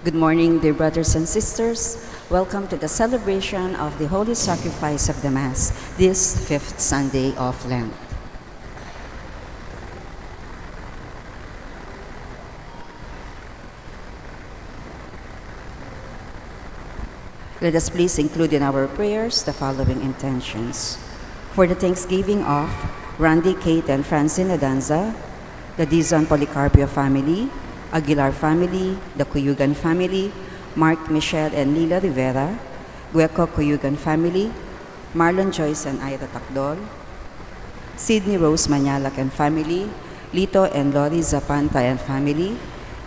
Good morning, dear brothers and sisters. Welcome to the celebration of the Holy Sacrifice of the Mass, this fifth Sunday of Lent. Let us please include in our prayers the following intentions. For the Thanksgiving of Randy, Kate, and Francine Adanza, the Dizon Policarpio family, Aguilar family, the Cuyugan family, Mark, Michelle, and Lila Rivera, Gueco Cuyugan family, Marlon Joyce and Ira Takdol, Sydney Rose Manyalak and family, Lito and Lori Zapanta and family,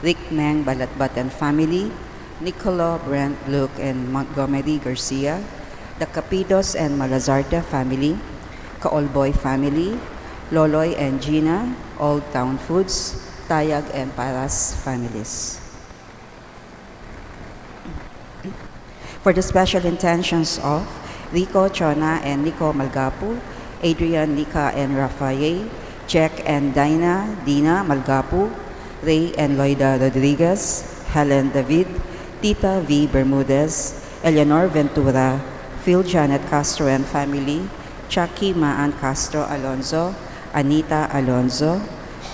Rick Meng Balatbat and family, Nicolo, Brent, Luke, and Montgomery Garcia, the Capidos and Malazarte family, Kaolboy family, Loloy and Gina, Old Town Foods, Tayag and Paras families. For the special intentions of Rico, Chona, and Nico Malgapu, Adrian, Nika, and Rafael, Jack and Dina Malgapu, Ray and Loida Rodriguez, Helen David, Tita V. Bermudez, Eleanor Ventura, Phil Janet Castro and family, Chucky Maan Castro Alonzo, Anita Alonzo,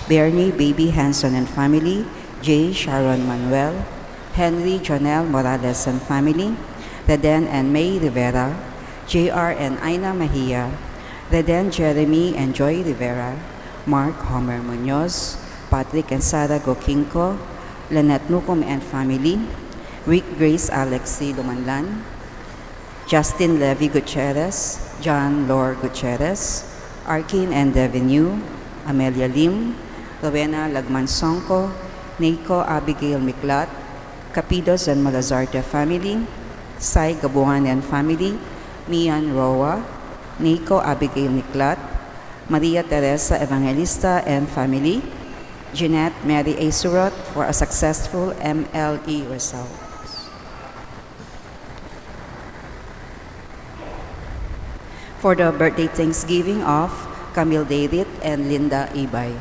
Bernie Baby Hanson and family, J. Sharon Manuel, Henry Jonel Morales and family, Reden and May Rivera, JR and Aina Mahia, Reden Jeremy and Joy Rivera, Mark Homer Munoz, Patrick and Sara Gokinko, Lynette Nucom and family, Rick Grace Alexi Lumanlan, Justin Levy Gutierrez, John Lore Gutierrez, Arkin and Devin Yu, Amelia Lim, Rowena Lagman Songko, Neiko Abigail Miklat, Capidos and Malazarte family, Sai Gabuan and family, Mian Roa, Neiko Abigail Miklat, Maria Teresa Evangelista and family, Jeanette Mary A. Surot for a successful MLE result. For the birthday Thanksgiving of Camille David and Linda Ibay.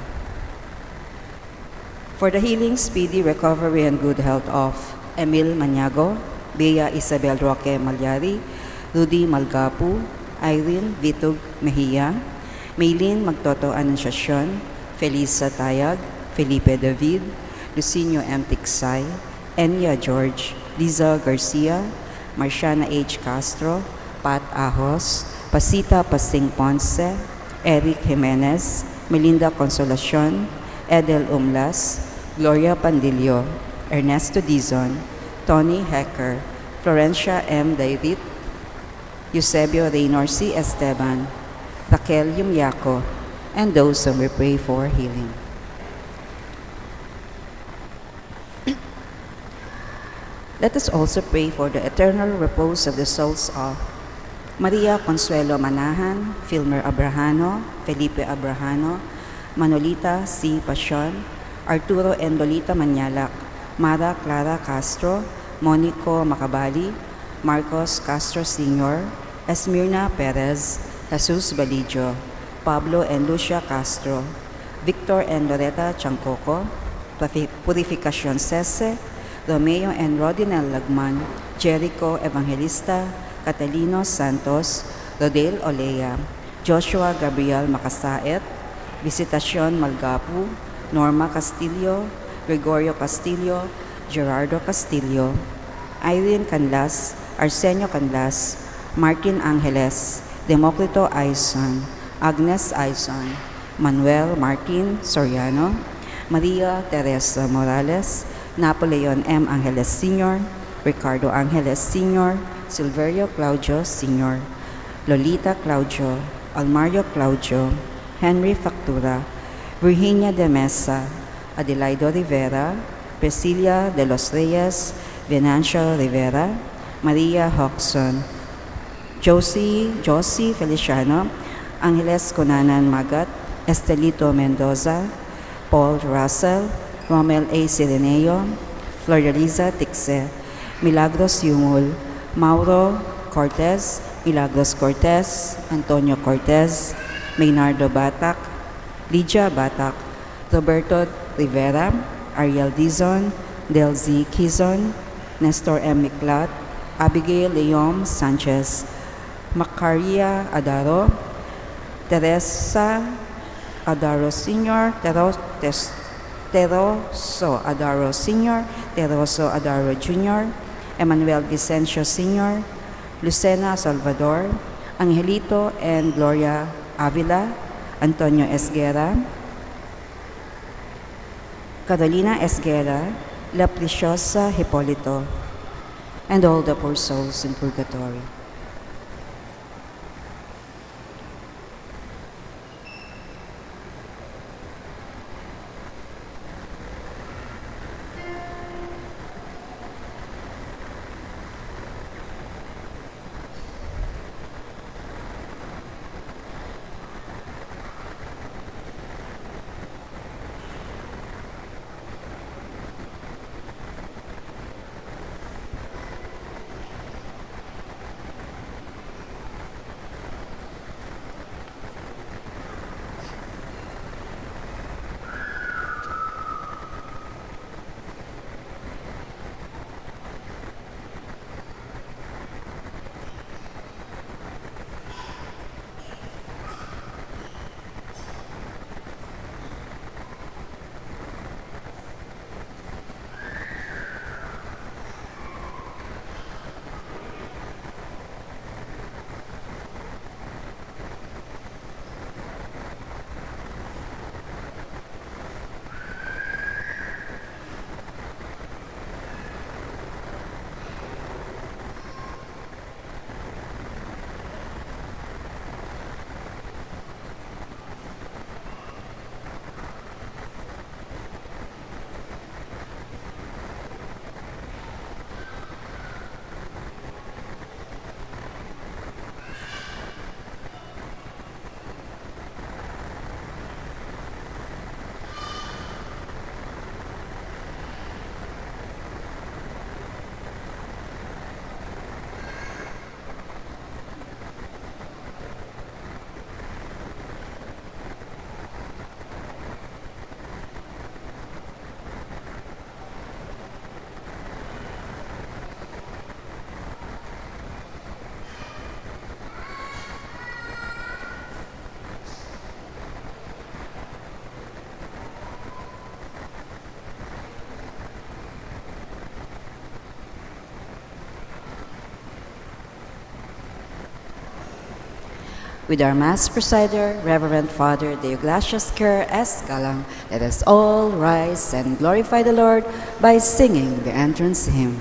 For the healing, speedy recovery, and good health of Emil Maniago, Bea Isabel Roque Malyari, Rudy Malgapu, Irene Vitug Mejia, Maylin Magtoto Anunciacion, Felisa Tayag, Felipe David, Lucinio M. Tiksay, Enya George, Liza Garcia, Marciana H. Castro, Pat Ahos, Pasita Pasing Ponce, Eric Jimenez, Melinda Consolacion, Edel Umlas, Gloria Pandillo, Ernesto Dizon, Tony Hecker, Florencia M. David, Eusebio Reynor C. Esteban, Raquel Yumyaco, and those whom we pray for healing. Let us also pray for the eternal repose of the souls of Maria Consuelo Manahan, Filmer Abrahano, Felipe Abrahano, Manolita C. Pasion, Arturo and Lolita Manyalak, Mara Clara Castro, Monico Macabali, Marcos Castro Sr., Esmirna Perez, Jesus Balidio, Pablo and Lucia Castro, Victor and Loretta Chancoco, Purificacion Sese, Romeo and Rodinel Lagman, Jericho Evangelista, Catalino Santos, Rodel Olea, Joshua Gabriel Macasaet, Visitacion Malgapu, Norma Castillo, Gregorio Castillo, Gerardo Castillo, Irene Canlas, Arsenio Canlas, Martin Angeles, Democrito Aison, Agnes Aison, Manuel Martin Soriano, Maria Teresa Morales, Napoleon M. Angeles Sr., Ricardo Angeles Sr., Silverio Claudio Sr., Lolita Claudio, Almario Claudio, Henry Factura, Virginia de Mesa, Adelaido Rivera, Priscilla de los Reyes, Venancio Rivera, Maria Hoxon, Josie Feliciano, Angeles Conanan Magat, Estelito Mendoza, Paul Russell, Romel A. Sireneo, Floreliza Tixe, Milagros Yungul, Mauro Cortez, Milagros Cortez, Antonio Cortez, Maynardo Batak, Lydia Batak, Roberto Rivera, Ariel Dizon, Delzy Kizon, Nestor M. Miclat, Abigail Leom Sanchez, Macaria Adaro, Teresa Adaro Sr., Teroso Adaro Sr., Teroso Adaro Jr., Emmanuel Vicencio Sr., Lucena Salvador, Angelito and Gloria Avila, Antonio Esguera, Carolina Esguera, La Preciosa Hipolito, and all the poor souls in purgatory. With our Mass presider, Reverend Father Deogracias Kerr S. Galang, let us all rise and glorify the Lord by singing the entrance hymn.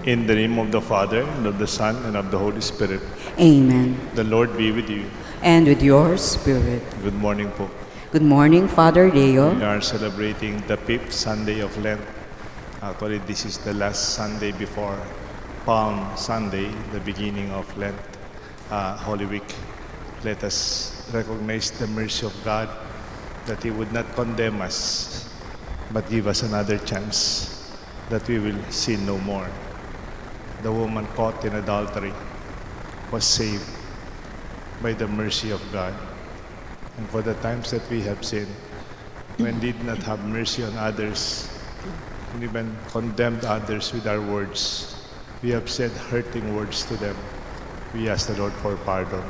In the name of the Father, and of the Son, and of the Holy Spirit. Amen. The Lord be with you. And with your spirit. Good morning po. Good morning, Father Deo. We are celebrating the 5th Sunday of Lent. Actually, this is the last Sunday before Palm Sunday, the beginning of Lent, Holy Week. let us recognize the mercy of God, that He would not condemn us, but give us another chance, that we will sin no more. The woman caught in adultery was saved by the mercy of God. And for the times that we have sinned, when did not have mercy on others, and even condemned others with our words, we have said hurting words to them, we ask the Lord for pardon.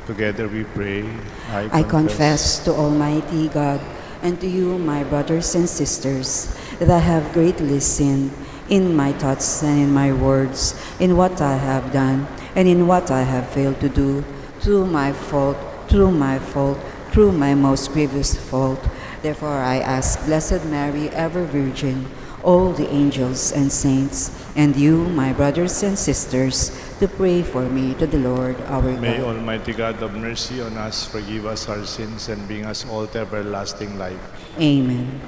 Together we pray. I confess to Almighty God and to you, my brothers and sisters, that I have greatly sinned in my thoughts and in my words, in what I have done and in what I have failed to do, through my fault, through my most grievous fault. Therefore I ask Blessed Mary, ever Virgin, all the angels and saints, and you, my brothers and sisters, to pray for me to the Lord our God. May Almighty God have mercy on us, forgive us our sins, and bring us all to everlasting life. Amen.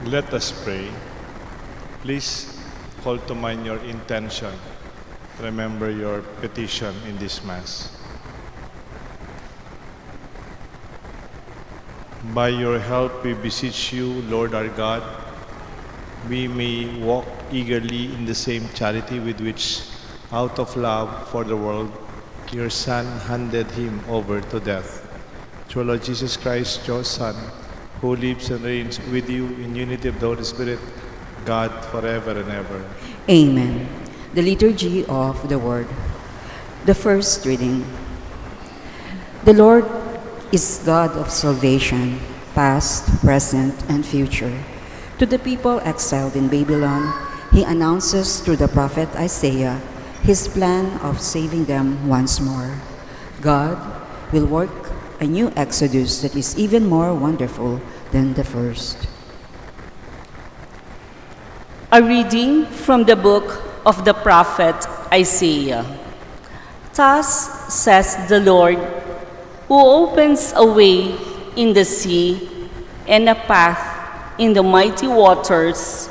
Let us pray. Please call to mind your intention. Remember your petition in this Mass. By your help we beseech you, Lord our God, we may walk eagerly in the same charity with which, out of love for the world, your Son handed him over to death. Through Lord Jesus Christ, your Son, who lives and reigns with you in unity of the Holy Spirit, God, forever and ever. Amen. The Liturgy of the Word. The first reading. The Lord is God of salvation, past, present, and future. To the people exiled in Babylon, He announces through the prophet Isaiah His plan of saving them once more. God will work a new exodus that is even more wonderful than the first. A reading from the book of the prophet Isaiah. Thus says the Lord, who opens a way in the sea and a path in the mighty waters,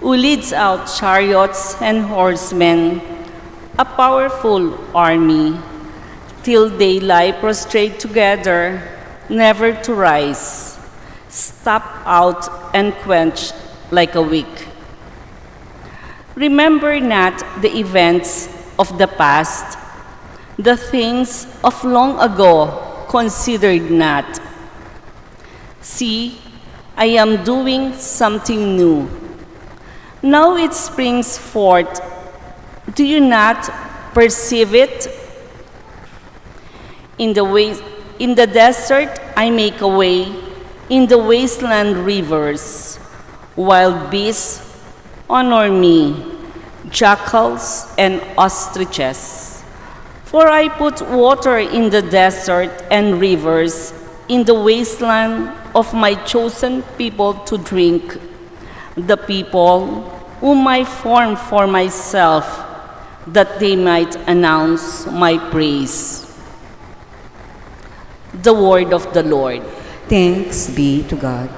who leads out chariots and horsemen, a powerful army, till they lie prostrate together, never to rise, stop out and quench like a wick. Remember not the events of the past, the things of long ago considered not. See, I am doing something new. Now it springs forth. Do you not perceive it? In the desert I make a way, in the wasteland rivers. Wild beasts honor me, jackals and ostriches. For I put water in the desert and rivers in the wasteland of my chosen people to drink, the people whom I formed for myself, that they might announce my praise. The word of the Lord. Thanks be to God.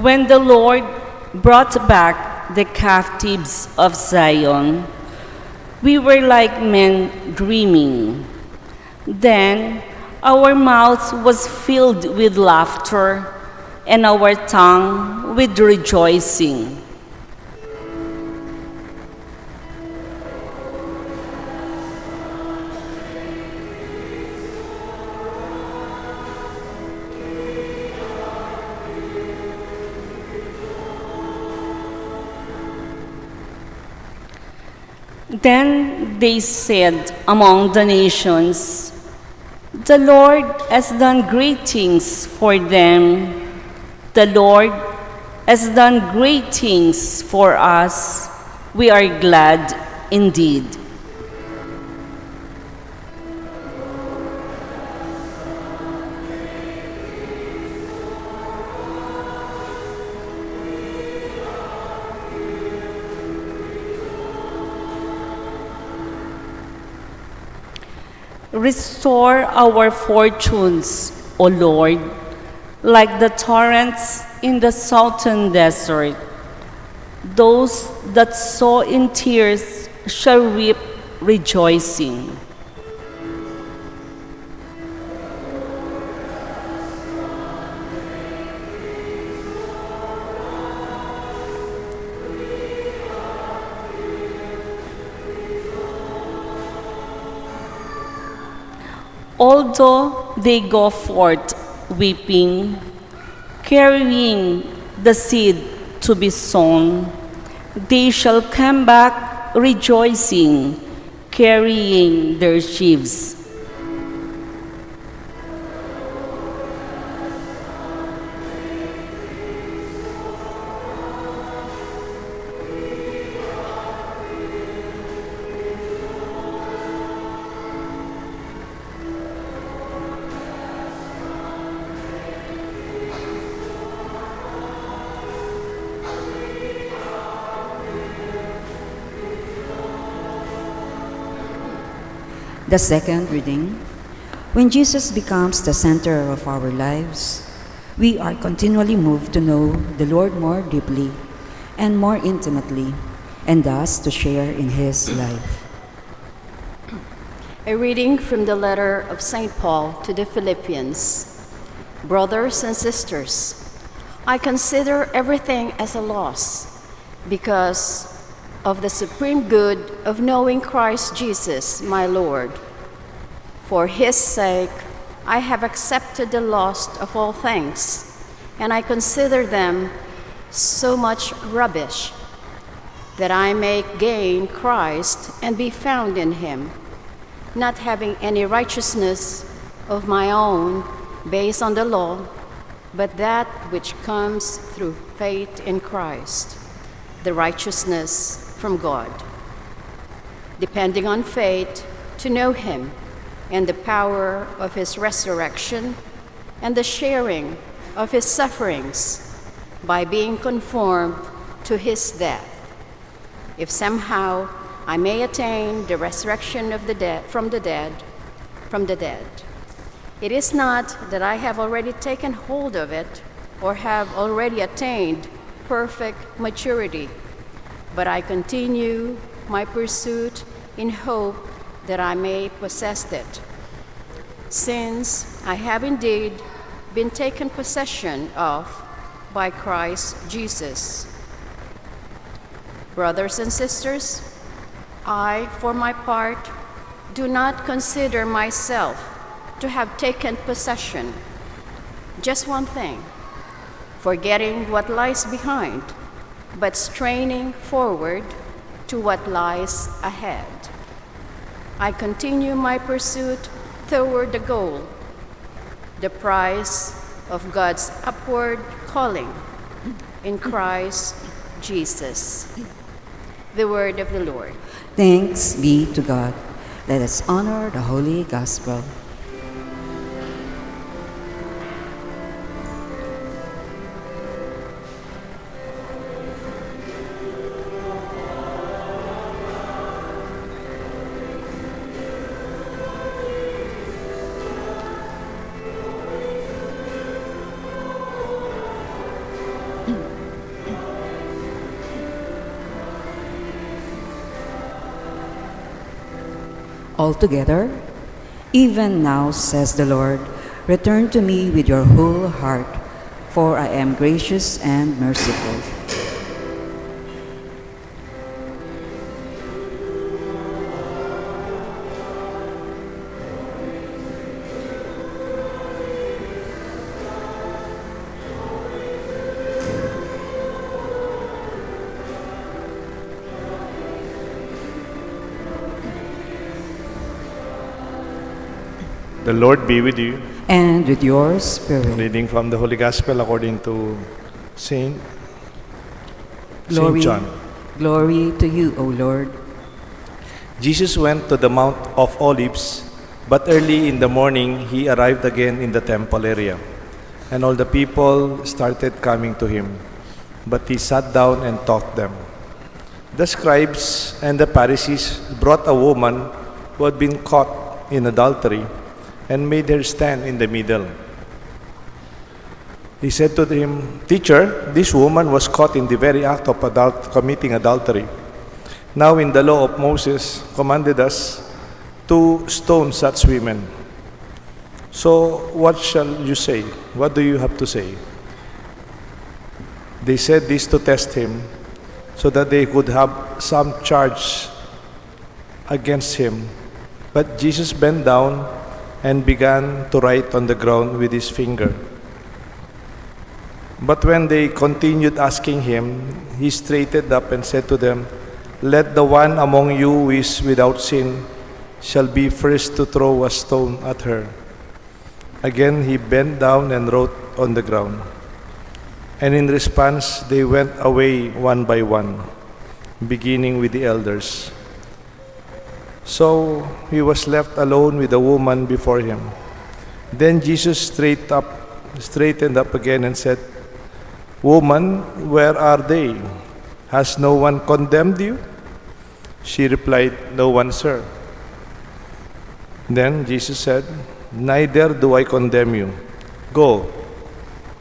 When the Lord brought back the captives of Zion, we were like men dreaming. Then our mouth was filled with laughter and our tongue with rejoicing. Then they said among the nations, "The Lord has done great things for them. The Lord has done great things for us. We are glad indeed." Restore our fortunes, O Lord, like the torrents in the southern desert. Those that sow in tears shall reap rejoicing. Although they go forth weeping, carrying the seed to be sown, they shall come back rejoicing, carrying their sheaves. The second reading. When Jesus becomes the center of our lives, we are continually moved to know the Lord more deeply and more intimately, and thus to share in His life. A reading from the letter of St. Paul to the Philippians. Brothers and sisters, I consider everything as a loss because of the supreme good of knowing Christ Jesus, my Lord. For His sake, I have accepted the loss of all things, and I consider them so much rubbish, that I may gain Christ and be found in Him, not having any righteousness of my own based on the law, but that which comes through faith in Christ, the righteousness from God, depending on faith to know Him and the power of His resurrection and the sharing of His sufferings by being conformed to His death, if somehow I may attain the resurrection of the dead from the dead. It is not that I have already taken hold of it or have already attained perfect maturity, but I continue my pursuit in hope that I may possess it, since I have indeed been taken possession of by Christ Jesus. Brothers and sisters, I, for my part, do not consider myself to have taken possession. Just one thing, forgetting what lies behind, but straining forward to what lies ahead. I continue my pursuit toward the goal, the prize of God's upward calling in Christ Jesus. The word of the Lord. Thanks be to God. Let us honor the Holy Gospel. altogether? Even now, says the Lord, return to me with your whole heart, for I am gracious and merciful. The Lord be with you. And with your spirit. Reading from the Holy Gospel according to Saint Glory, John. glory to you, O Lord. Jesus went to the Mount of Olives, but early in the morning he arrived again in the temple area, and all the people started coming to him. But he sat down and taught them. The scribes and the Pharisees brought a woman who had been caught in adultery and made her stand in the middle. He said to him, "Teacher, this woman was caught in the very act of committing adultery. Now in the law of Moses commanded us to stone such women. So what shall you say? What do you have to say?" They said this to test him, so that they could have some charge against him. But Jesus bent down and began to write on the ground with his finger. But when they continued asking him, he straightened up and said to them, "Let the one among you who is without sin shall be first to throw a stone at her." Again he bent down and wrote on the ground. And in response, they went away one by one, beginning with the elders. So he was left alone with the woman before him. Then Jesus straightened up again and said, "Woman, where are they? Has no one condemned you?" She replied, "No one, sir." Then Jesus said, "Neither do I condemn you. Go,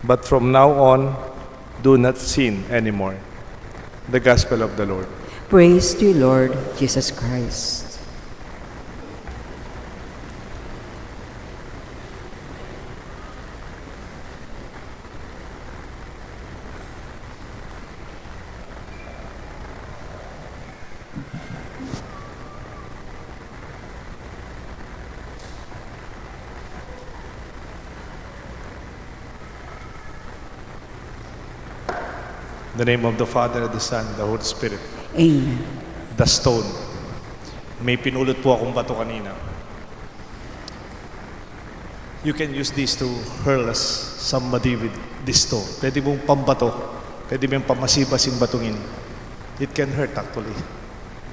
but from now on, do not sin anymore." The Gospel of the Lord. Praise to you, Lord Jesus Christ. In the name of the Father, the Son, the Holy Spirit. Amen. The stone. May pinulot po akong bato kanina. You can use this to hurl somebody with this stone. Pwede mong pambato. Pwede mong pamasibasing batungin. It can hurt actually.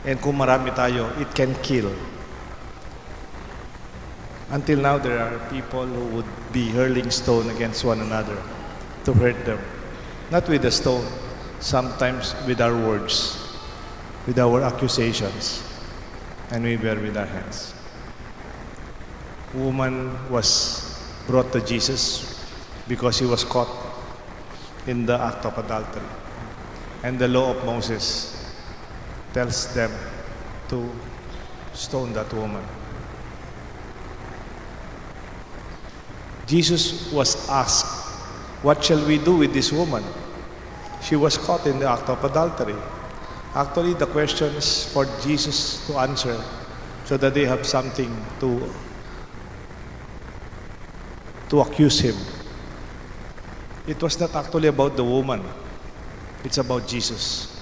And kung marami tayo, it can kill. Until now, there are people who would be hurling stone against one another to hurt them. Not with a stone, sometimes with our words, with our accusations, and we bear with our hands. Woman was brought to Jesus because he was caught in the act of adultery. And the law of Moses tells them to stone that woman. Jesus was asked, "What shall we do with this woman? She was caught in the act of adultery." Actually, the question is for Jesus to answer so that they have something to accuse him. It was not actually about the woman. It's about Jesus.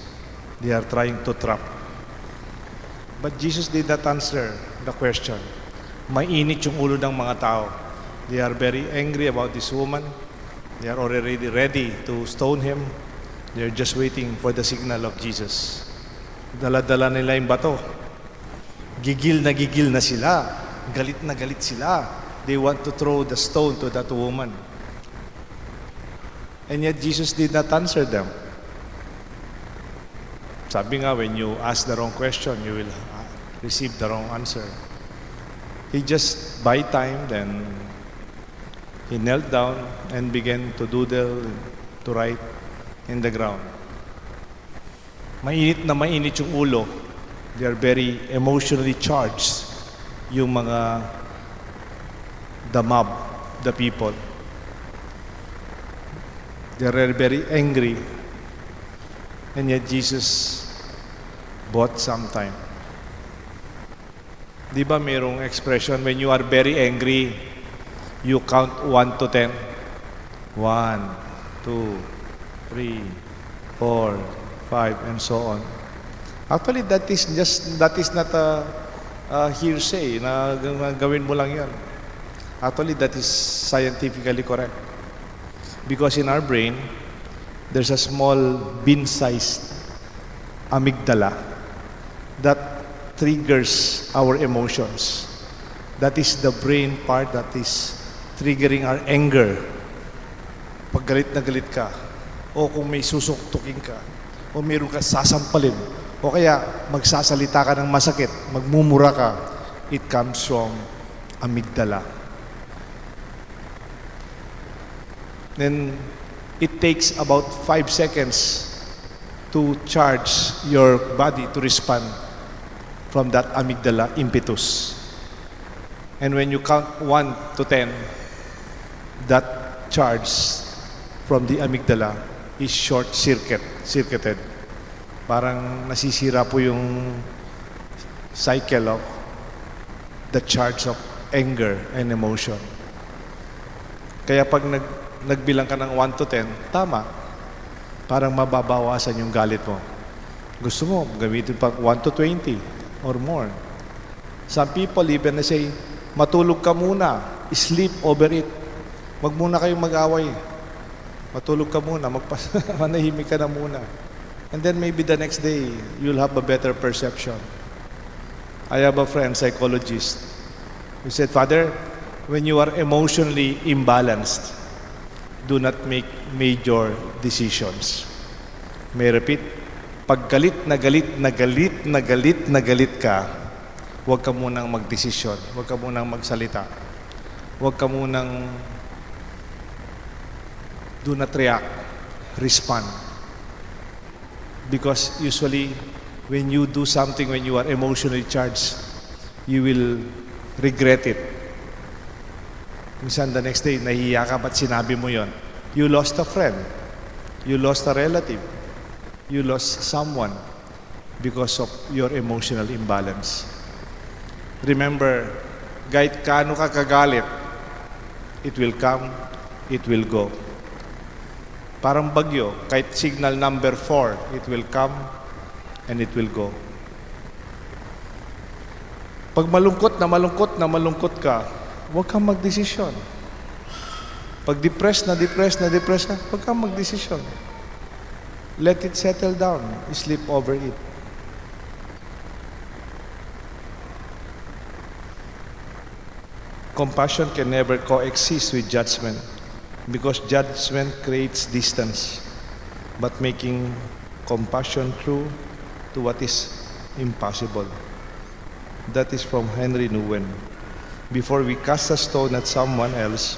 They are trying to trap. But Jesus did not answer the question. Mainit yung ulo ng mga tao. They are very angry about this woman. They are already ready to stone him. They are just waiting for the signal of Jesus. Dala-dala nila yung bato. Gigil na sila. Galit na galit sila. They want to throw the stone to that woman. And yet Jesus did not answer them. Sabi nga, when you ask the wrong question, you will receive the wrong answer. He just buy time, then he knelt down and began to doodle, to write in the ground. Mainit na mainit yung ulo. They are very emotionally charged. yung mga the mob, the people. They were very angry. And yet Jesus bought some time. Di ba mayroong expression, when you are very angry, you count 1 to 10. 1, 2, 3, 4, 5, and so on. Actually, that is not a hearsay na gawin mo lang yan. Actually, that is scientifically correct. Because in our brain, there's a small bean-sized amygdala that triggers our emotions. That is the brain part that is triggering our anger. Pag galit na galit ka, o kung may susuktukin ka, o mayroon ka sasampalin, o kaya magsasalita ka ng masakit, magmumura ka, it comes from amygdala. Then, it takes about 5 seconds to charge your body to respond from that amygdala impetus. And when you count 1 to 10, that charge from the amygdala is short-circuited. Parang nasisira po yung cycle of the charge of anger and emotion. Kaya pag nagbilang ka ng 1 to 10, tama. Parang mababawasan yung galit mo. Gusto mo, gamitin pa 1 to 20 or more. Some people even say, matulog ka muna, sleep over it. Wag muna kayong mag-away. Matulog ka muna, manahimik ka na muna. And then maybe the next day, you'll have a better perception. I have a friend, psychologist, who said, Father, when you are emotionally imbalanced, do not make major decisions. May repeat, pag galit na galit ka, huwag ka munang magdesisyon, huwag ka munang magsalita, huwag ka munang do not react, respond. Because usually, when you do something when you are emotionally charged, you will regret it. Minsan the next day, nahihiya ka, ba't sinabi mo yon? You lost a friend. You lost a relative. You lost someone because of your emotional imbalance. Remember, kahit kaano ka kagalit, it will come, it will go. Parang bagyo, kahit signal number 4, it will come and it will go. Pag malungkot ka, huwag kang magdesisyon. Pag depressed ka, huwag kang magdesisyon. Let it settle down. Sleep over it. Compassion can never coexist with judgment because judgment creates distance. But making compassion true to what is impossible. That is from Henry Nouwen. Before we cast a stone at someone else,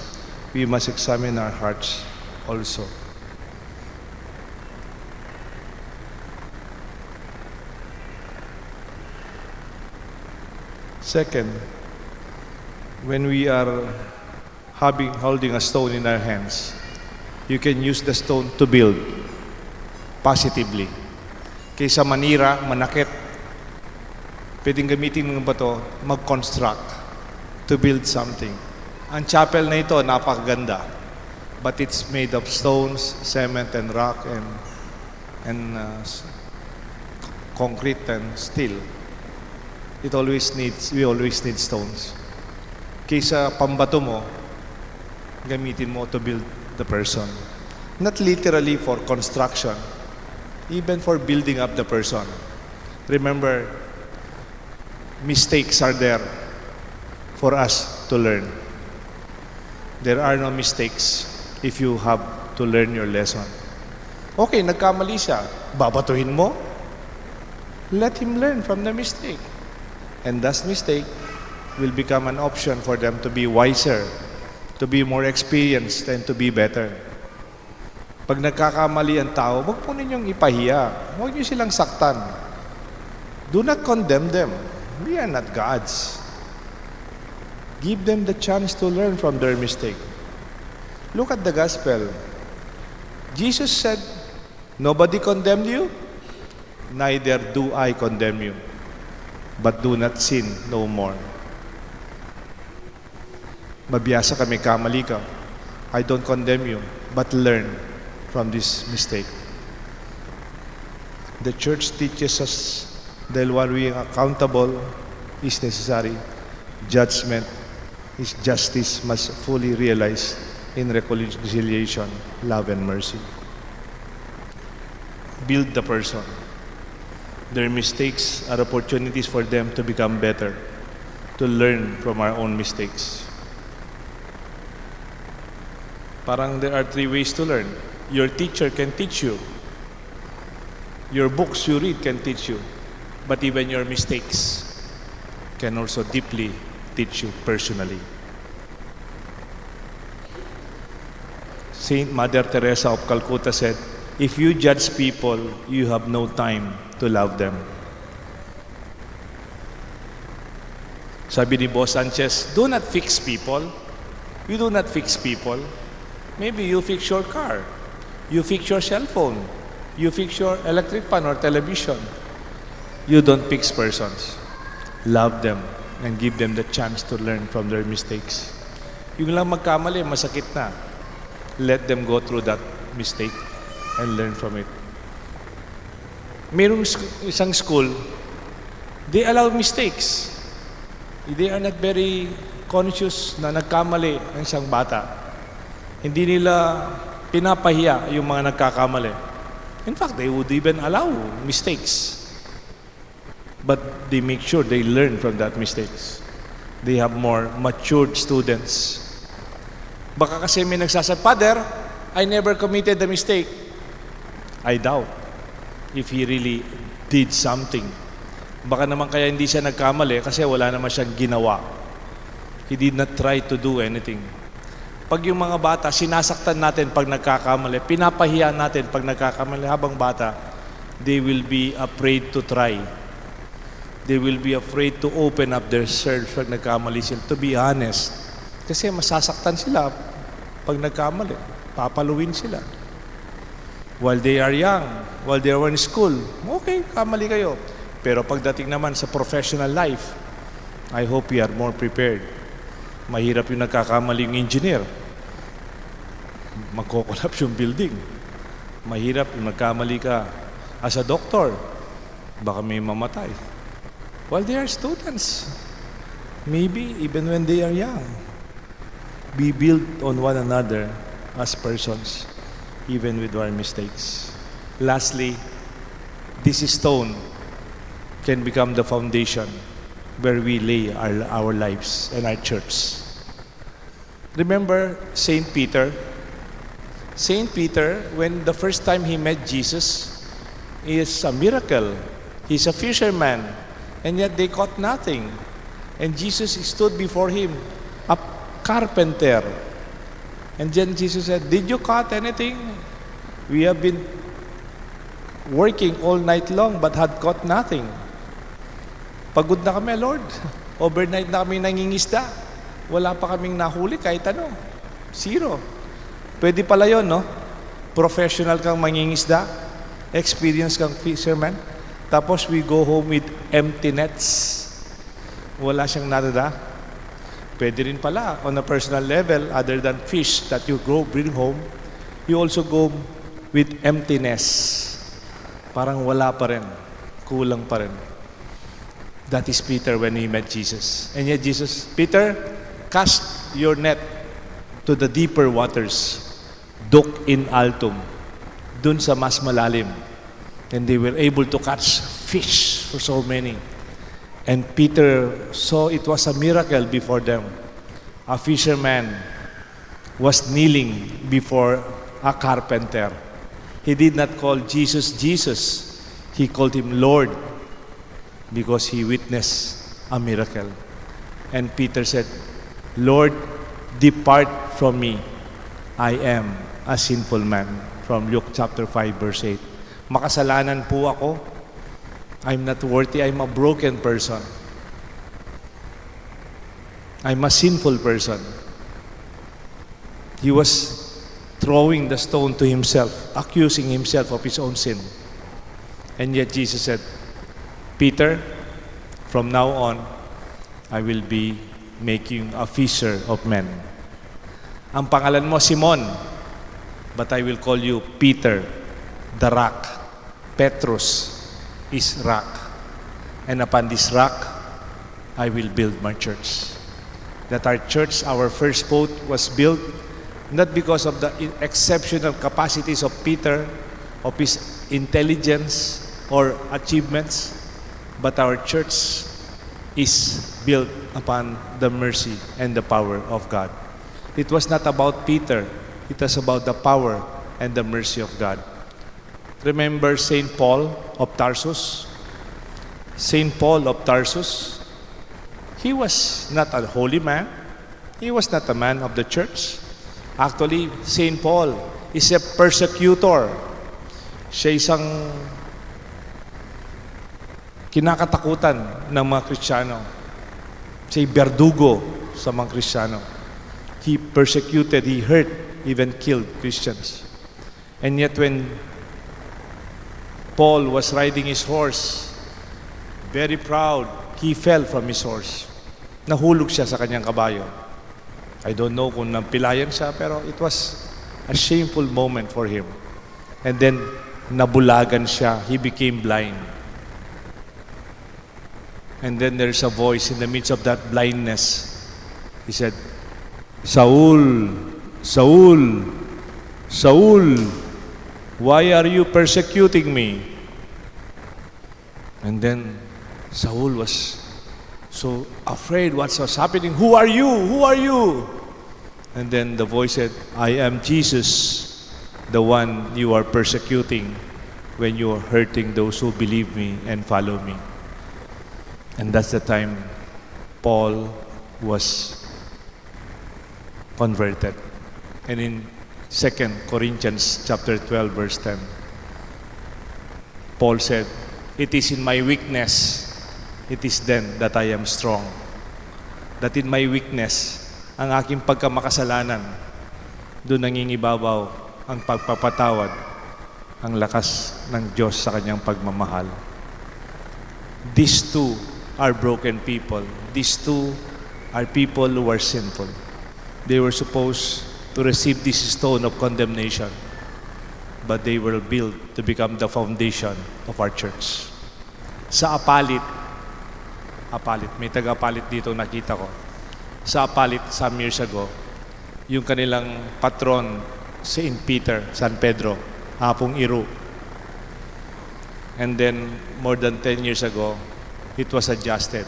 we must examine our hearts also. Second, when we are holding a stone in our hands, you can use the stone to build positively. Kaysa manira, manakit, pwedeng gamitin ng bato, mag-construct to build something. Ang chapel na ito, napakaganda. But it's made of stones, cement, and rock, and concrete and steel. We always need stones. Kaysa pambato mo, gamitin mo to build the person. Not literally for construction, even for building up the person. Remember, mistakes are there for us to learn. There are no mistakes if you have to learn your lesson. Okay, nagkamali siya. Babatuhin mo? Let him learn from the mistake. And that mistake will become an option for them to be wiser, to be more experienced, and to be better. Pag nagkakamali ang tao, huwag po ninyong ipahiya. Huwag niyo silang saktan. Do not condemn them. We are not gods. Give them the chance to learn from their mistake. Look at the gospel. Jesus said, "Nobody condemned you, neither do I condemn you. But do not sin no more." Mabiyasa ka, may kamali ka. I don't condemn you, but learn from this mistake. The church teaches us that while being accountable is necessary, judgment is justice must fully realize in reconciliation, love, and mercy. Build the person. Their mistakes are opportunities for them to become better, to learn from our own mistakes. Parang there are 3 ways to learn. Your teacher can teach you. Your books you read can teach you. But even your mistakes can also deeply teach you personally. Saint Mother Teresa of Calcutta said, "If you judge people, you have no time to love them." Sabi ni Boss Sanchez, do not fix people. You do not fix people. Maybe you fix your car. You fix your cell phone. You fix your electric pan or television. You don't fix persons. Love them and give them the chance to learn from their mistakes. Yung lang magkamali, masakit na. Let them go through that mistake and learn from it. Mayroong isang school, they allow mistakes. They are not very conscious na nagkamali ang isang bata. Hindi nila pinapahiya yung mga nagkakamali. In fact, they would even allow mistakes. But they make sure they learn from that mistakes. They have more matured students. Baka kasi may nagsasabi, "Father, I never committed the mistake." I doubt if he really did something. Baka naman kaya hindi siya nagkamali kasi wala naman siyang ginawa. He did not try to do anything. Pag yung mga bata, sinasaktan natin pag nagkakamali, pinapahiya natin pag nagkakamali habang bata, they will be afraid to try. They will be afraid to open up their selves pag nagkamali sila. To be honest, kasi masasaktan sila pag nagkamali. Papaluin sila. While they are young, while they are in school, okay, kamali kayo. Pero pagdating naman sa professional life, I hope you are more prepared. Mahirap yung nagkakamali yung engineer. Magko-collapse yung building. Mahirap yung nagkamali ka as a doctor. Baka may mamatay. While they are students, maybe even when they are young, be built on one another as persons, even with our mistakes. Lastly, this stone can become the foundation where we lay our lives and our church. Remember Saint Peter? Saint Peter, when the first time he met Jesus, is a miracle. He's a fisherman, and yet they caught nothing. And Jesus stood before him, a carpenter. And then Jesus said, "Did you caught anything? We have been working all night long but had caught nothing." Pagod na kami, Lord. Overnight na kami nangingisda. Wala pa kaming nahuli kahit ano. 0. Pwede pala yun, no? Professional kang mangingisda. Experienced kang fisherman. Tapos we go home with empty nets. Wala siyang narada. Pwede rin pala, on a personal level, other than fish that you bring home, you also go with emptiness. Parang wala pa rin. Kulang pa rin. That is Peter when he met Jesus. And yet Jesus, "Peter, cast your net to the deeper waters. Duc in altum." Dun sa mas malalim. And they were able to catch fish for so many. And Peter saw it was a miracle before them. A fisherman was kneeling before a carpenter. He did not call Jesus, Jesus. He called him Lord, because he witnessed a miracle. And Peter said, "Lord, depart from me. I am a sinful man." From Luke chapter 5, verse 8. Makasalanan po ako. I'm not worthy. I'm a broken person. I'm a sinful person. He was throwing the stone to himself, accusing himself of his own sin. And yet Jesus said, Peter, from now on, I will be making a fisher of men. Ang pangalan mo, Simon, but I will call you Peter, the rock. Petrus is rock. And upon this rock, I will build my church. That our church, our first boat, was built not because of the exceptional capacities of Peter, of his intelligence or achievements, but our church is built upon the mercy and the power of God. It was not about Peter, it was about the power and the mercy of God. Remember St. Paul of Tarsus? St. Paul of Tarsus, he was not a holy man. He was not a man of the church. Actually, St. Paul is a persecutor. Siya isang kinakatakutan ng mga Kristiyano. Siya berdugo sa mga Kristiyano. He persecuted, he hurt, even killed Christians. And yet when Paul was riding his horse, very proud, he fell from his horse. Nahulog siya sa kanyang kabayo. I don't know kung napilayan siya, pero it was a shameful moment for him. And then, nabulagan siya. He became blind. And then there's a voice in the midst of that blindness. He said, Saul, Saul, Saul, why are you persecuting me? And then Saul was so afraid what was happening. Who are you? Who are you? And then the voice said, I am Jesus, the one you are persecuting when you are hurting those who believe me and follow me. And that's the time Paul was converted. And in 2 Corinthians chapter 12, verse 10, Paul said, it is in my weakness, it is then that I am strong. That in my weakness, ang aking pagkamakasalanan, doon nangingibabaw ang pagpapatawad, ang lakas ng Diyos sa kanyang pagmamahal. These two are broken people. These two are people who are sinful. They were supposed to receive this stone of condemnation, but they were built to become the foundation of our church. Sa Apalit, may taga-Apalit dito nakita ko. Sa Apalit, some years ago, yung kanilang patron, St. Peter, San Pedro, Hapong Iru. And then, more than 10 years ago, it was adjusted.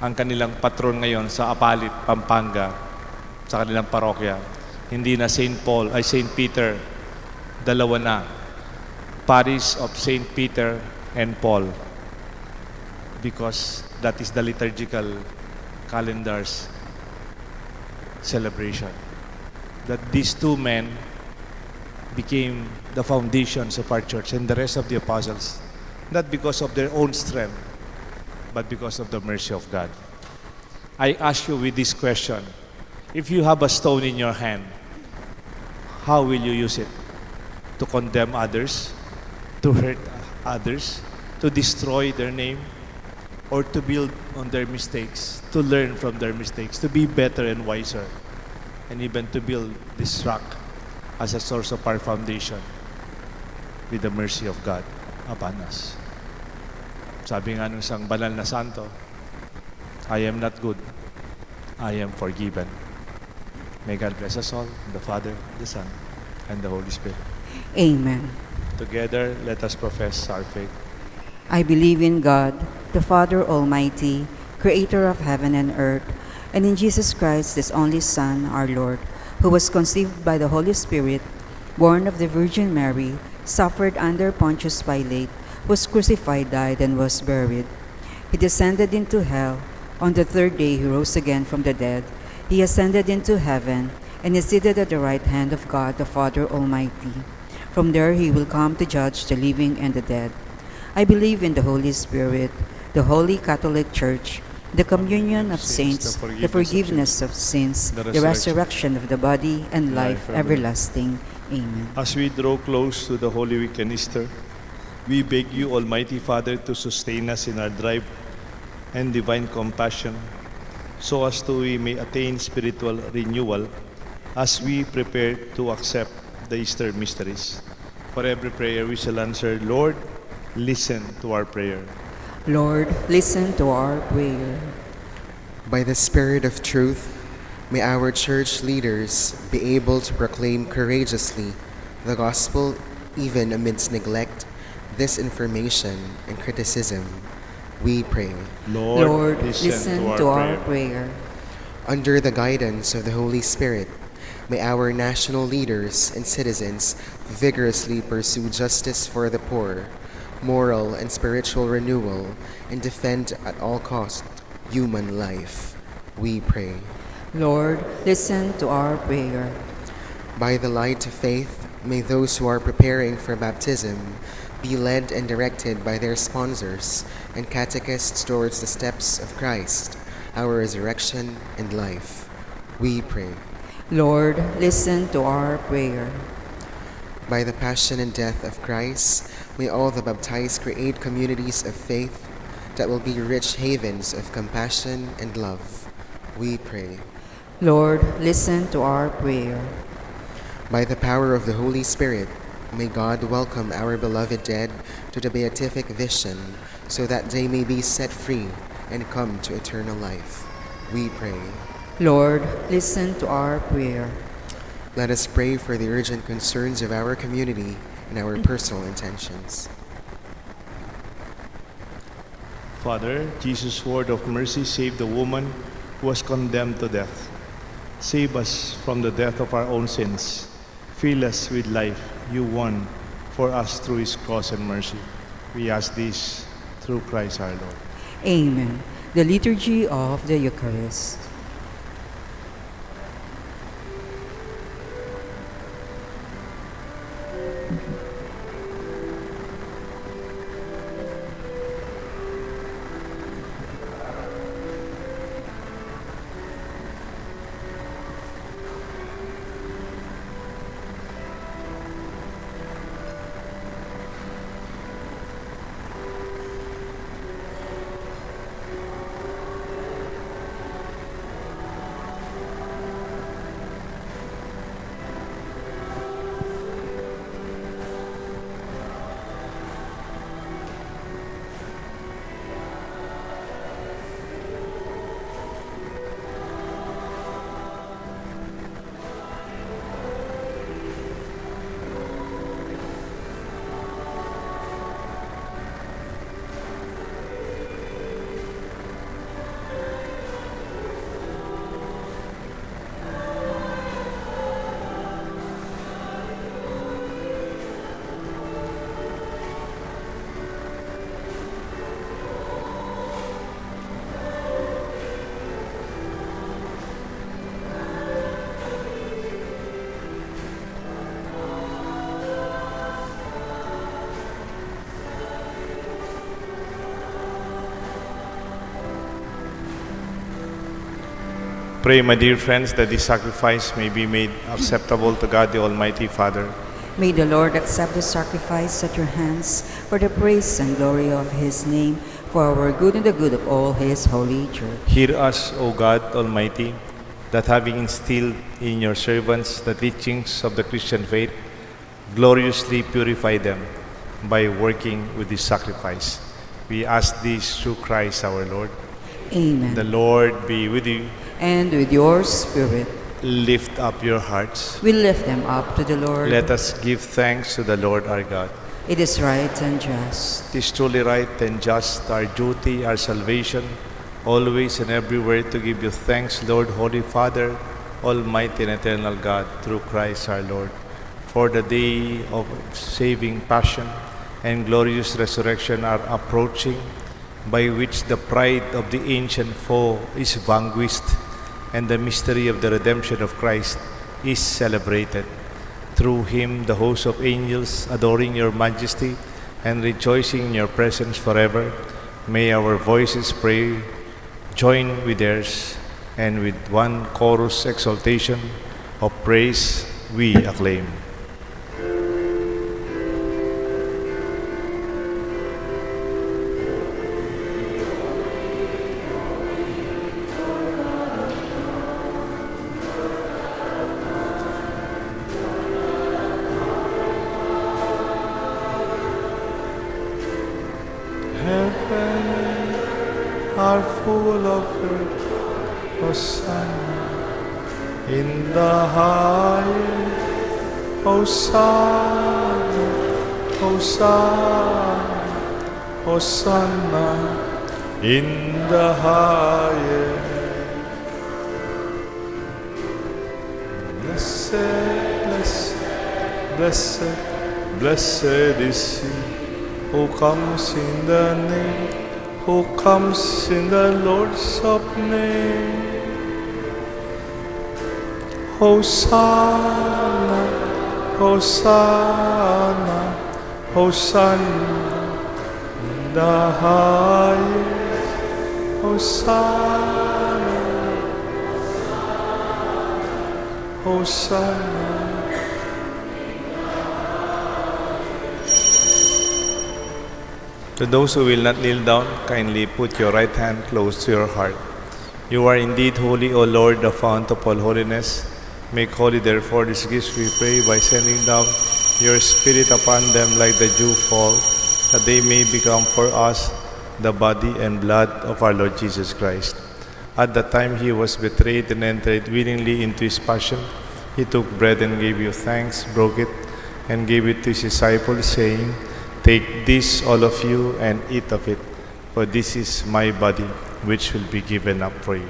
Ang kanilang patron ngayon sa Apalit, Pampanga, sa kanilang parokya, hindi na St. Peter, dalawa na. Parish of St. Peter and Paul. Because that is the liturgical calendar's celebration. That these two men became the foundations of our church and the rest of the apostles, not because of their own strength, but because of the mercy of God. I ask you with this question, if you have a stone in your hand, how will you use it? To condemn others? To hurt others? To destroy their name? Or to build on their mistakes? To learn from their mistakes? To be better and wiser? And even to build this rock as a source of our foundation with the mercy of God upon us. Sabi nga ng isang banal na santo, I am not good, I am forgiven. May God bless us all, the Father, the Son, and the Holy Spirit. Amen. Together, let us profess our faith. I believe in God, the Father Almighty, creator of heaven and earth, and in Jesus Christ, his only Son, our Lord, who was conceived by the Holy Spirit, born of the Virgin Mary, suffered under Pontius Pilate, was crucified, died, and was buried. He descended into hell. On the third day, he rose again from the dead. He ascended into heaven, and is seated at the right hand of God, the Father Almighty. From there, he will come to judge the living and the dead. I believe in the Holy Spirit, the Holy Catholic Church, the communion of saints, the forgiveness of sins, the resurrection of the body, and life everlasting. Amen. As we draw close to the Holy Week and Easter, we beg you, Almighty Father, to sustain us in our drive and divine compassion, so as to we may attain spiritual renewal as we prepare to accept the Easter mysteries. For every prayer we shall answer, Lord, listen to our prayer. Lord, listen to our prayer. By the Spirit of truth, may our church leaders be able to proclaim courageously the gospel even amidst neglect, disinformation, and criticism. We pray. Lord, listen to our prayer. Under the guidance of the Holy Spirit, may our national leaders and citizens vigorously pursue justice for the poor, moral and spiritual renewal, and defend at all cost human life. We pray. Lord, listen to our prayer. By the light of faith, may those who are preparing for baptism be led and directed by their sponsors and catechists towards the steps of Christ, our resurrection and life. We pray. Lord, listen to our prayer. By the passion and death of Christ, may all the baptized create communities of faith that will be rich havens of compassion and love. We pray. Lord, listen to our prayer. By the power of the Holy Spirit, may God welcome our beloved dead to the beatific vision, so that they may be set free and come to eternal life. We pray. Lord, listen to our prayer. Let us pray for the urgent concerns of our community and our personal intentions. Father, Jesus' word of mercy saved the woman who was condemned to death. Save us from the death of our own sins. Fill us with life you won for us through his cross and mercy. We ask this through Christ our Lord. Amen. The Liturgy of the Eucharist. Pray, my dear friends, that this sacrifice may be made acceptable to God the Almighty Father. May the Lord accept the sacrifice at your hands for the praise and glory of his name, for our good and the good of all his holy church. Hear us, O God Almighty, that having instilled in your servants the teachings of the Christian faith, gloriously purify them by working with this sacrifice. We ask this through Christ our Lord. Amen. The Lord be with you. And with your spirit, Lift up your hearts. we lift them up to the Lord. Let us give thanks to the Lord our God. It is right and just. It is truly right and just, our duty, our salvation, always and everywhere to give you thanks, Lord, Holy Father, Almighty and eternal God, through Christ our Lord, for the day of saving passion and glorious resurrection are approaching, by which the pride of the ancient foe is vanquished and the mystery of the redemption of Christ is celebrated. Through him, the host of angels, adoring your majesty and rejoicing in your presence forever, may our voices pray, join with theirs, and with one chorus exaltation of praise we acclaim. Heaven are full of your Hosanna in the highest. Hosanna, Hosanna, Hosanna in the highest. Blessed, blessed, blessed, blessed is he who comes in the name, who comes in the Lord's name. Hosanna, Hosanna, Hosanna in the highest. Hosanna, Hosanna. To those who will not kneel down, kindly put your right hand close to your heart. You are indeed holy, O Lord, the fount of all holiness. Make holy, therefore, these gifts, we pray, by sending down your Spirit upon them like the dew fall, that they may become for us the body and blood of our Lord Jesus Christ. At the time he was betrayed and entered willingly into his passion, he took bread and gave you thanks, broke it, and gave it to his disciples, saying, "Take this, all of you, and eat of it, for this is my body, which will be given up for you."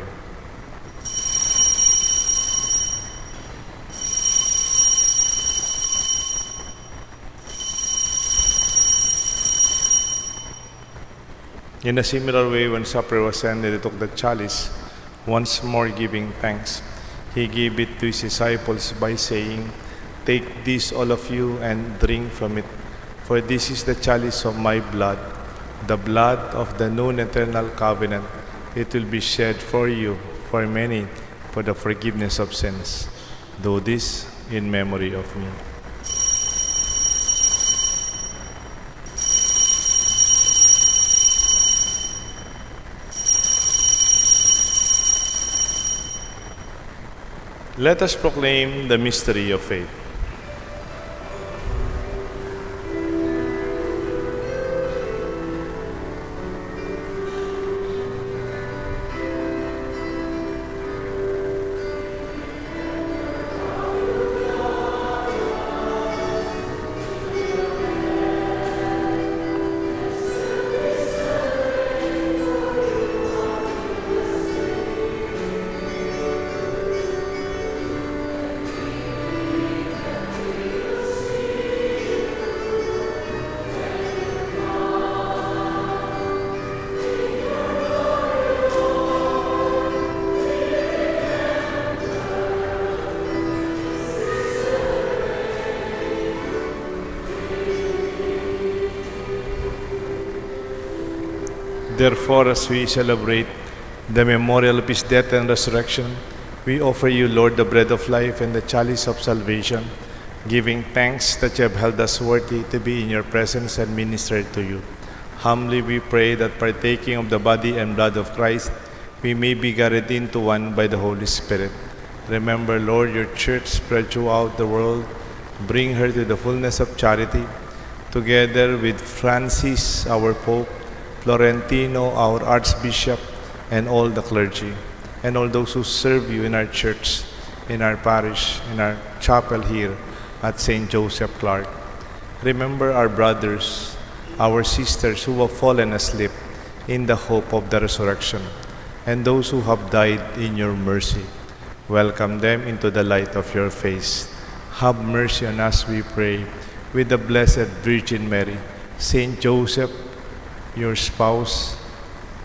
In a similar way, when supper was ended, he took the chalice, once more giving thanks. He gave it to his disciples by saying, "Take this, all of you, and drink from it. For this is the chalice of my blood, the blood of the new and eternal covenant. It will be shed for you, for many, for the forgiveness of sins. Do this in memory of me." Let us proclaim the mystery of faith. Therefore, as we celebrate the memorial of his death and resurrection, we offer you, Lord, the bread of life and the chalice of salvation, giving thanks that you have held us worthy to be in your presence and minister to you. Humbly we pray that partaking of the body and blood of Christ, we may be gathered into one by the Holy Spirit. Remember, Lord, your church spread throughout the world. Bring her to the fullness of charity, together with Francis, our Pope, Florentino, our Archbishop, and all the clergy, and all those who serve you in our church, in our parish, in our chapel here at St. Joseph Clark. Remember our brothers, our sisters who have fallen asleep in the hope of the resurrection, and those who have died in your mercy. Welcome them into the light of your face. Have mercy on us, we pray, with the Blessed Virgin Mary, Saint Joseph, your spouse,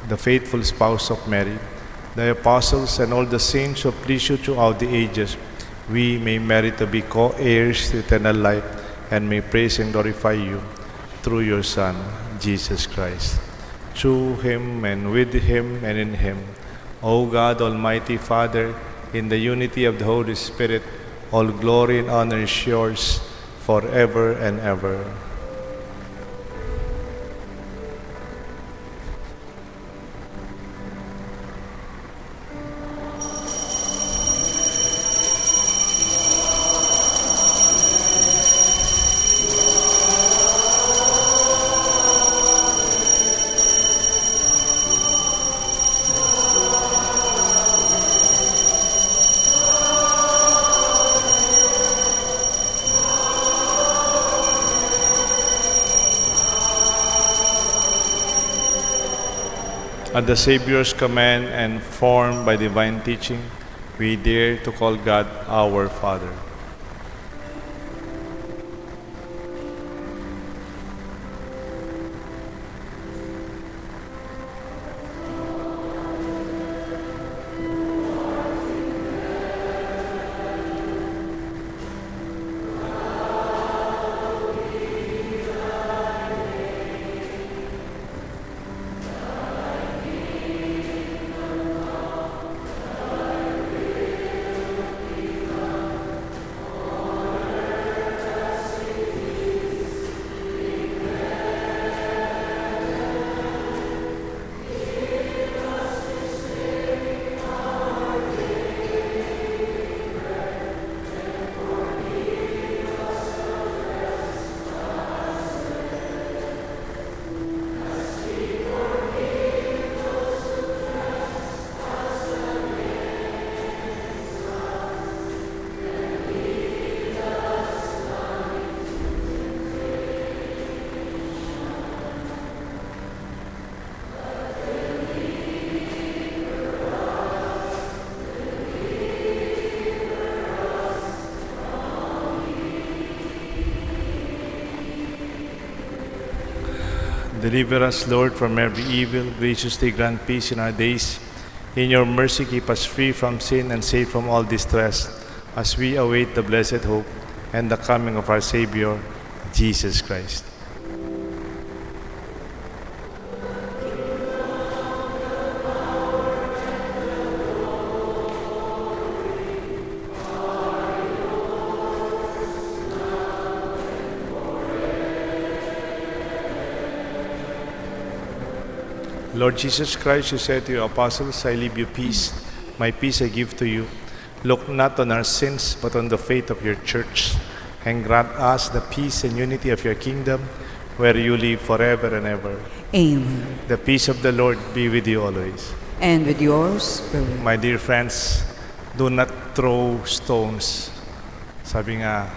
the faithful spouse of Mary, the apostles, and all the saints who please you throughout the ages, we may merit to be co-heirs to eternal life and may praise and glorify you through your Son, Jesus Christ. Through him and with him and in him, O God, Almighty Father, in the unity of the Holy Spirit, all glory and honor is yours forever and ever. At the Savior's command and formed by divine teaching, we dare to call God our Father. Deliver us, Lord, from every evil. Graciously grant peace in our days. In your mercy, keep us free from sin and safe from all distress, as we await the blessed hope and the coming of our Savior, Jesus Christ. Lord Jesus Christ, you said to your apostles, I leave you peace. My peace I give to you. Look not on our sins, but on the faith of your church, and grant us the peace and unity of your kingdom, where you live forever and ever. Amen. The peace of the Lord be with you always. And with yours, Spirit. My dear friends, do not throw stones. Sabi nga,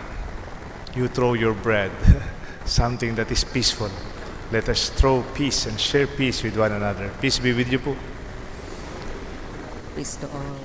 you throw your bread, something that is peaceful. Let us throw peace and share peace with one another. Peace be with you po. Peace to all.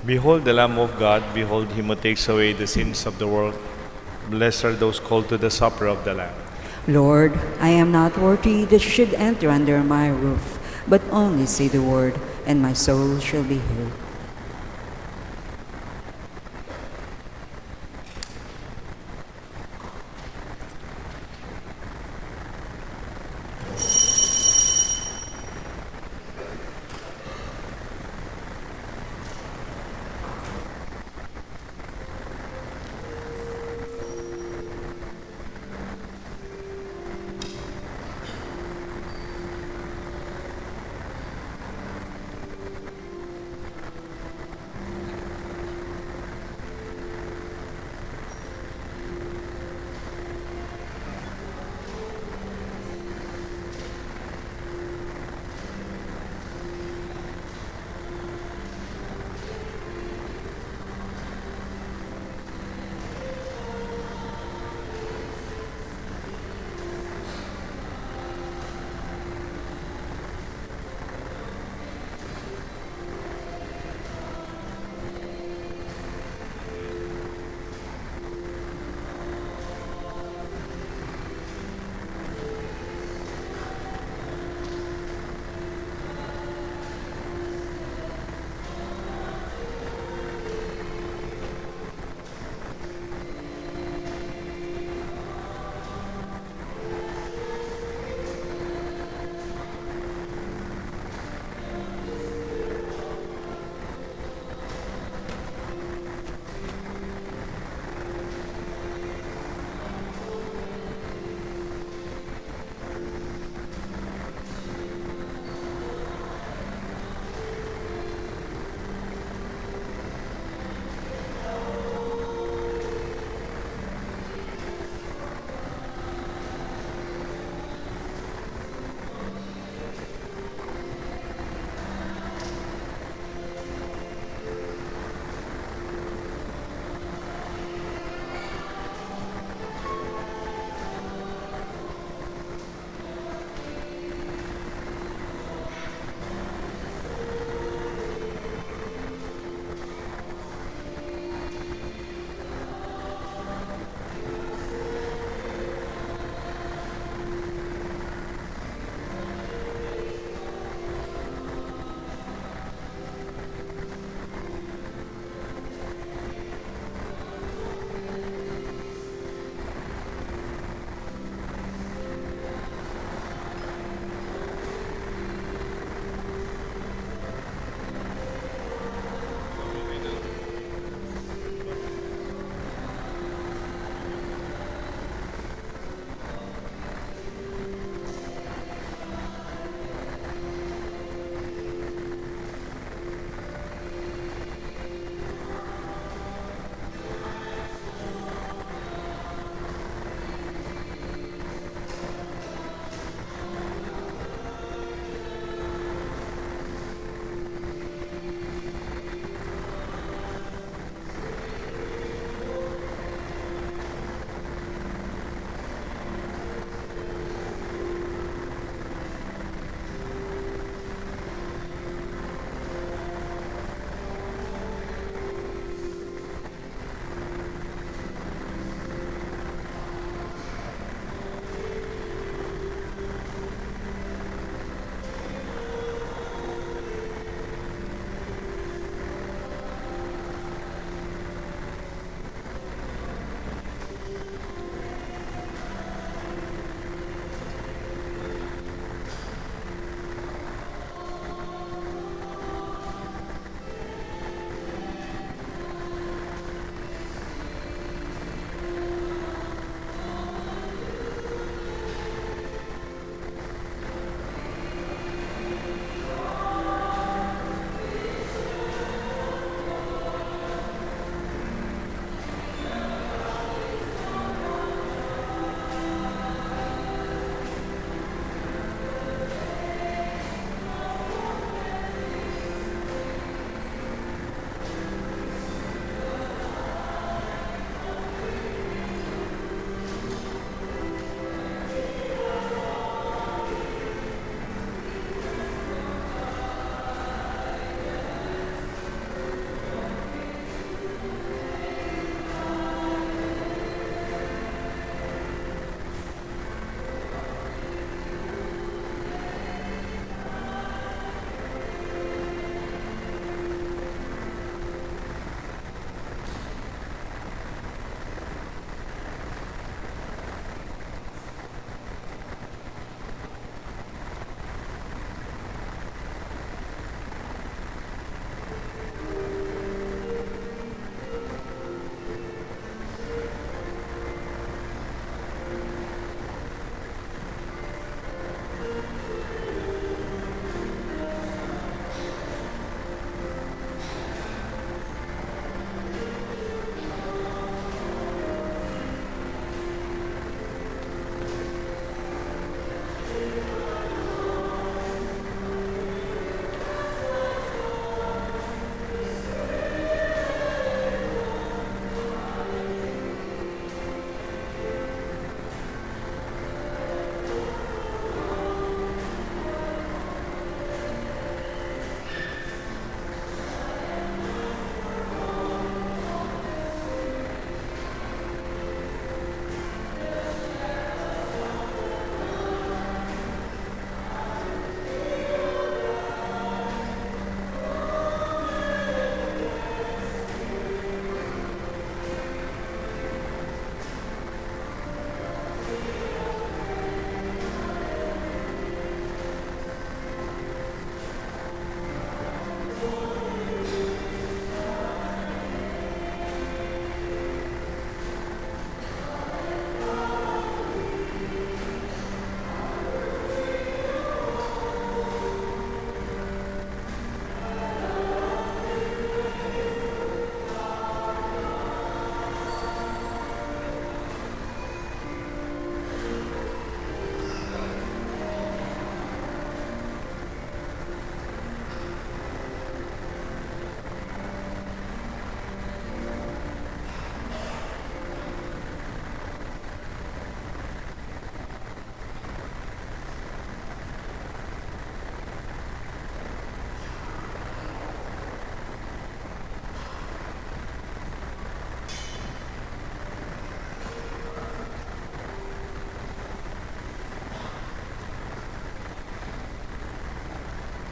Behold the Lamb of God, behold him who takes away the sins of the world. Blessed are those called to the supper of the Lamb. Lord, I am not worthy that you should enter under my roof, but only say the word, and my soul shall be healed.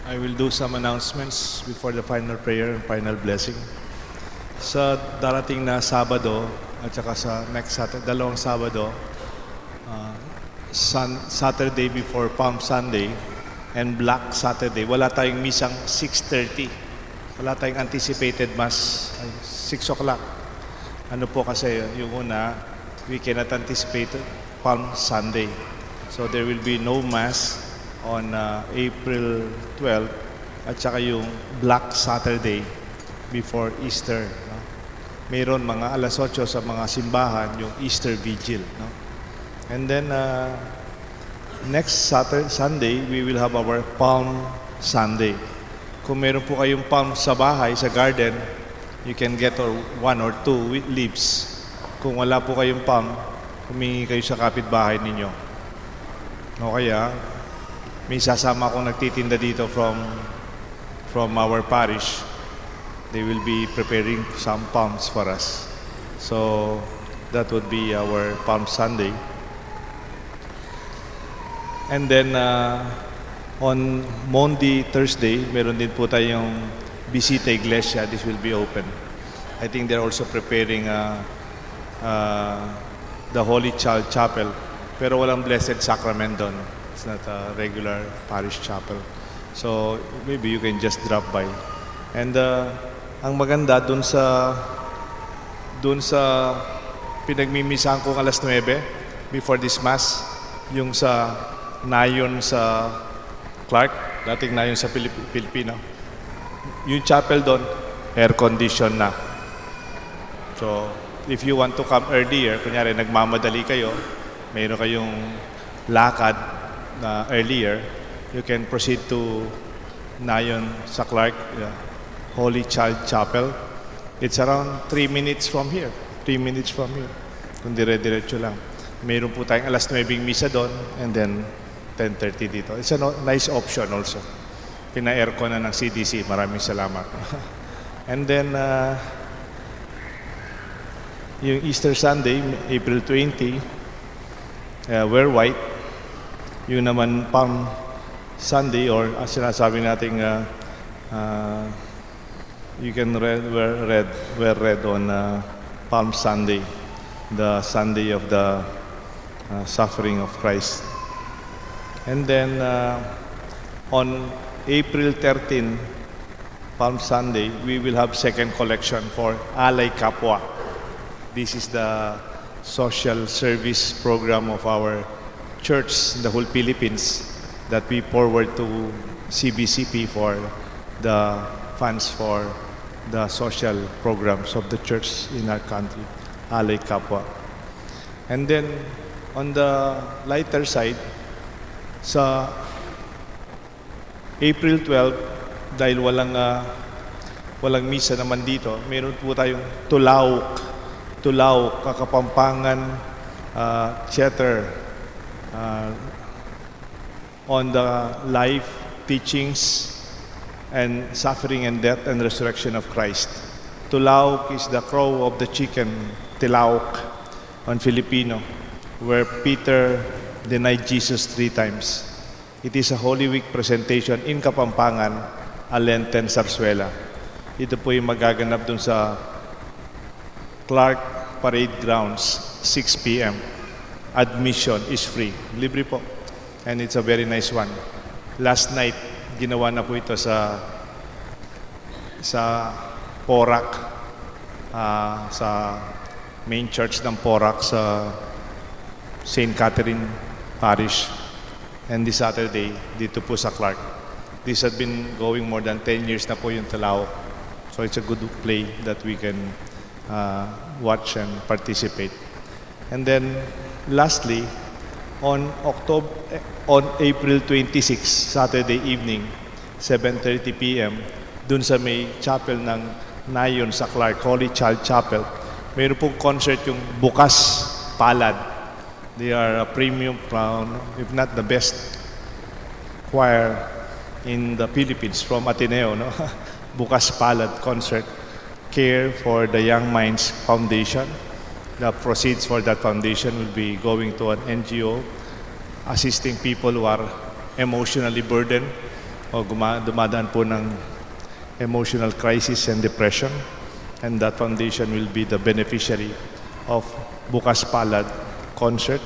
I will do some announcements before the final prayer and final blessing. Sa darating na Sabado at saka sa next Saturday, dalawang Sabado, Saturday before Palm Sunday and Black Saturday, wala tayong misang 6:30. Wala tayong anticipated mass, 6 o'clock. Ano po kasi, yung una, we cannot anticipate Palm Sunday. So there will be no mass on April 12 at saka yung Black Saturday before Easter. No? Mayroon mga alas 8 sa mga simbahan yung Easter Vigil. No? And then next Sunday, we will have our Palm Sunday. Kung meron po kayong palm sa bahay, sa garden, you can get 1 or 2 leaves. Kung wala po kayong palm, humingi kayo sa kapitbahay ninyo. O kaya, may sasama akong nagtitinda dito from our parish. They will be preparing some palms for us. So, that would be our Palm Sunday. And then, on Monday, Thursday, meron din po tayong Visita Iglesia. This will be open. I think they're also preparing the Holy Child Chapel. Pero walang Blessed Sacrament doon. It's not a regular parish chapel. So, maybe you can just drop by. And ang maganda doon sa pinagmimisahan kong alas 9 before this Mass, yung sa Nayon sa Clark, dating Nayon sa Pilipino. Yung chapel doon, air condition na. So, if you want to come earlier, kunyari nagmamadali kayo, mayroon kayong lakad na earlier, you can proceed to Nayon sa Clark, Holy Child Chapel. It's around 3 minutes from here. 3 minutes from here. Kung dire-diretso lang. Mayroon po tayong alas 9 misa doon and then 10:30 dito. It's a nice option also. Pina-aircon na ng CDC. Maraming salamat. And then, yung Easter Sunday, April 20, wear white. Yung naman Palm Sunday or sinasabi nating you can wear red on Palm Sunday, the Sunday of the suffering of Christ. And then on April 13, Palm Sunday, we will have second collection for Alay Kapwa. This is the social service program of our church in the whole Philippines that we forward to CBCP for the funds for the social programs of the church in our country, Alay Kapwa. And then on the lighter side, sa April 12, dahil walang misa naman dito, meron po tayong Tulaw, Kakapampangan theater on the life, teachings, and suffering and death and resurrection of Christ. Tulaw is the crow of the chicken, Tilaok on Filipino, where Peter denied Jesus 3 times. It is a Holy Week presentation in Kapampangan, a Lenten Sarsuela. Ito po yung magaganap dun sa Clark Parade Grounds, 6 p.m. Admission is free. Libre po. And it's a very nice one. Last night, ginawa na po ito sa Porac, sa main church ng Porac sa St. Catherine Parish. And this Saturday, dito po sa Clark. This has been going more than 10 years na po yung Talao. So it's a good play that we can watch and participate. And then, lastly, on April 26, Saturday evening, 7:30 p.m., dun sa may chapel ng Nayon sa Clark, Holy Child Chapel, mayroon pong concert yung Bukas Palad. They are a premium crown, if not the best choir in the Philippines from Ateneo, no? Bukas Palad concert, care for the Young Minds Foundation. The proceeds for that foundation will be going to an NGO assisting people who are emotionally burdened o dumadaan po ng emotional crisis and depression. And that foundation will be the beneficiary of Bukas Palad concert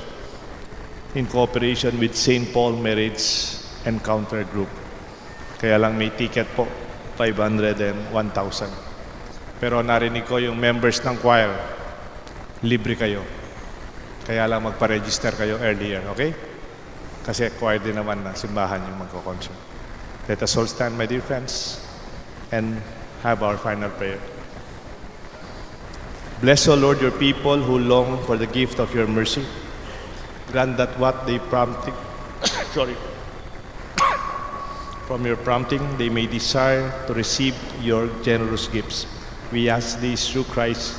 in cooperation with St. Paul Marriage Encounter Group. Kaya lang may ticket po, 500 and 1,000. Pero narinig ko yung members ng choir, libre kayo. Kaya lang magpa-register kayo earlier, okay? Kasi choir din naman na simbahan yung magko-concert. Let us all stand, my dear friends, and have our final prayer. Bless, O Lord, your people who long for the gift of your mercy. Grant that what they prompting, from your prompting, they may desire to receive your generous gifts. We ask this through Christ,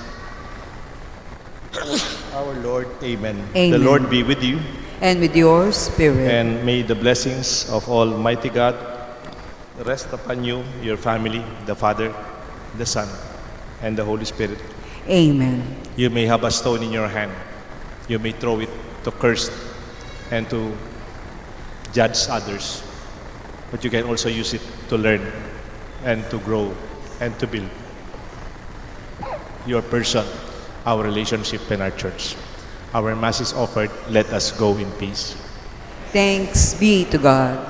our Lord. Amen. Amen. The Lord be with you, And with your spirit. and may the blessings of Almighty God rest upon you, your family, the Father, the Son, and the Holy Spirit. Amen. You may have a stone in your hand. You may throw it to curse and to judge others. But you can also use it to learn and to grow and to build your person, our relationship, and our church. Our Mass is offered. Let us go in peace. Thanks be to God.